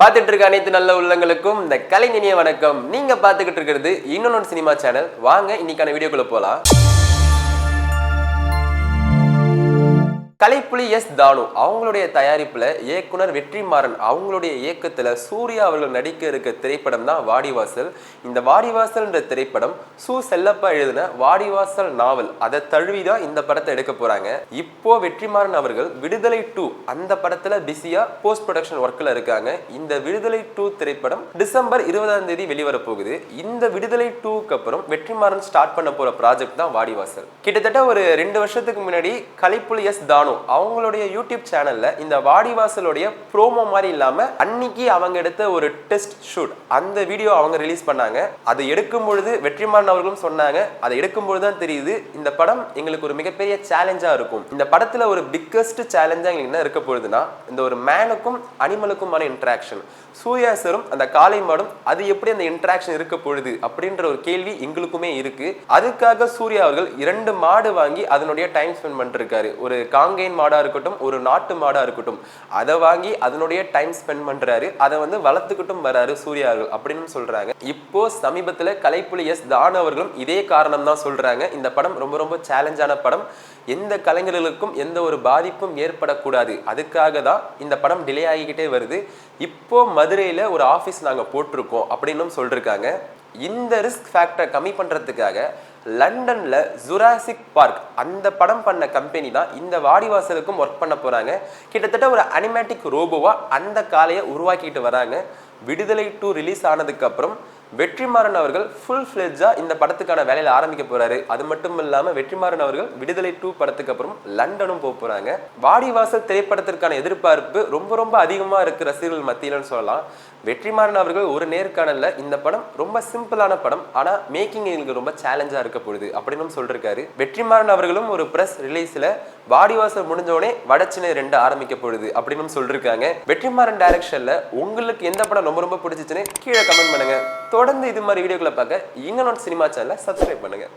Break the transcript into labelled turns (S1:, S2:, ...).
S1: பார்த்துட்டு இருக்க அனைத்து நல்ல உள்ளங்களுக்கும் இந்த கலைஞனிய வணக்கம். நீங்க பார்த்துக்கிட்டு இருக்கிறது இன்னொன்று சினிமா சேனல். வாங்க இன்னைக்கான வீடியோக்குள்ள போலாம். கலைப்புலி எஸ் தானு அவங்களுடைய தயாரிப்புல இயக்குனர் வெற்றிமாறன் அவங்களுடைய இயக்கத்துல சூர்யா அவர்கள் நடிக்க இருக்க திரைப்படம் தான் வாடிவாசல். இந்த வாடிவாசல் என்ற திரைப்படம் செல்லப்பா எழுதின வாடிவாசல் நாவல் அதை தழுவிதான் இந்த படத்தை எடுக்க போறாங்க. இப்போ வெற்றிமாறன் அவர்கள் விடுதலை 2 அந்த படத்துல பிஸியா போஸ்ட் ப்ரொடக்ஷன் ஒர்க்ல இருக்காங்க. இந்த விடுதலை 2 திரைப்படம் டிசம்பர் 20ஆம் தேதி வெளிவர போகுது. இந்த விடுதலை 2க்கு அப்புறம் வெற்றிமாறன் ஸ்டார்ட் பண்ண போற ப்ராஜெக்ட் தான் வாடிவாசல். கிட்டத்தட்ட ஒரு 2 வருஷத்துக்கு முன்னாடி கலைப்புலி எஸ் தானு அவங்களுடைய யூடியூப் சேனல்ல இந்த வாடிவாசலுடைய ப்ரோமோ மாதிரி இல்லாம அன்னைக்கு அவங்க எடுத்த ஒரு டெஸ்ட் ஷூட் அந்த வீடியோ அவங்க ரிலீஸ் பண்ணாங்க. அதை எடுக்கும் பொழுது வெற்றிமாறன் அவர்களும் சொன்னாங்க, அதை எடுக்கும் பொழுதுதான் தெரியுது இந்த படம் எங்களுக்கு ஒரு மிகப்பெரிய சேலஞ்சா இருக்கும். இந்த படத்துல ஒரு பிக்கஸ்ட் சேலஞ்சா எங்களுக்கு என்ன இருக்க போகுதுன்னா இந்த ஒரு மேனுக்கும் அனிமலுக்குமான இன்டராக்ஷன், சூர்யா சாரும் அந்த காளை மாடும் அது எப்படி அந்த இன்டராக்ஷன் இருக்க பொழுது அப்படின்ற ஒரு கேள்வி எங்களுக்குமே இருக்கு. அதுக்காக சூர்யா அவர்கள் 2 மாடு வாங்கி அதனுடைய டைம் ஸ்பெண்ட் பண்ணிருக்காரு. ஒரு காங்கேயன் மாடா இருக்கட்டும், ஒரு நாட்டு மாடா இருக்கட்டும், அதை வாங்கி அதனுடைய டைம் ஸ்பெண்ட் பண்றாரு. அதை வளர்த்துக்கிட்டும் வராரு சூர்யா அவர்கள் அப்படின்னு சொல்றாங்க. இப்போ சமீபத்துல கலைப்புலி எஸ் தானு அவர்களும் இதே காரணம் தான் சொல்றாங்க. இந்த படம் ரொம்ப ரொம்ப சேலஞ்சான படம், எந்த கலைஞர்களுக்கும் எந்த ஒரு பாதிப்பும் ஏற்படக்கூடாது, அதுக்காக தான் இந்த படம் டிலே ஆகிக்கிட்டே வருது. இப்போ மதுரையில ஒரு ஆபீஸ் நாங்க போட்டிருக்கோம் அப்படின்னு சொல்லிருக்காங்க. இந்த ரிஸ்க் ஃபேக்டரை கம்மி பண்றதுக்காக லண்டன்ல ஜுராசிக் பார்க் அந்த படம் பண்ண கம்பெனி தான் இந்த வாடிவாசலுக்கும் ஒர்க் பண்ண போறாங்க. கிட்டத்தட்ட ஒரு அனிமேட்டிக் ரோபோவா அந்த காளையை உருவாக்கிட்டு வராங்க. விடுதலை 2 ரிலீஸ் ஆனதுக்கு அப்புறம் வெற்றிமாறன் அவர்கள் ஃபுல் ஃபிளெட்ஜா இந்த படத்துக்கான வேலையில ஆரம்பிக்க போறாரு. அது மட்டும் இல்லாம வெற்றிமாறன் அவர்கள் விடுதலை 2 படத்துக்கு அப்புறம் லண்டனும் போறாங்க. வாடிவாசல் திரைப்படத்திற்கான எதிர்பார்ப்பு ரொம்ப ரொம்ப அதிகமா இருக்கு ரசிகர்கள் மத்தியிலன்னு சொல்லலாம். வெற்றிமாறன் அவர்கள் ஒரு நேர்காணல்ல இந்த படம் ரொம்ப சிம்பிளான படம், ஆனா மேக்கிங் எங்களுக்கு ரொம்ப சேலஞ்சா இருக்க போகுது அப்படின்னு சொல்லிருக்காரு. வெற்றிமாறன் அவர்களும் ஒரு பிரஸ் ரிலீஸ்ல வாடிவாசல் முடிஞ்சோடனே வடச்சென்னை 2 ஆரம்பிக்க போகுது அப்படின்னு சொல்லிருக்காங்க. வெற்றிமாறன் டைரக்ஷன்ல உங்களுக்கு எந்த படம் ரொம்ப ரொம்ப பிடிச்சிச்சுன்னு கீழே கமெண்ட் பண்ணுங்க. தொடர்ந்து இது மாதிரி வீடியோக்களை பார்க்க இன்னொன்று சினிமா சேனலை சப்ஸ்கிரைப் பண்ணுங்க.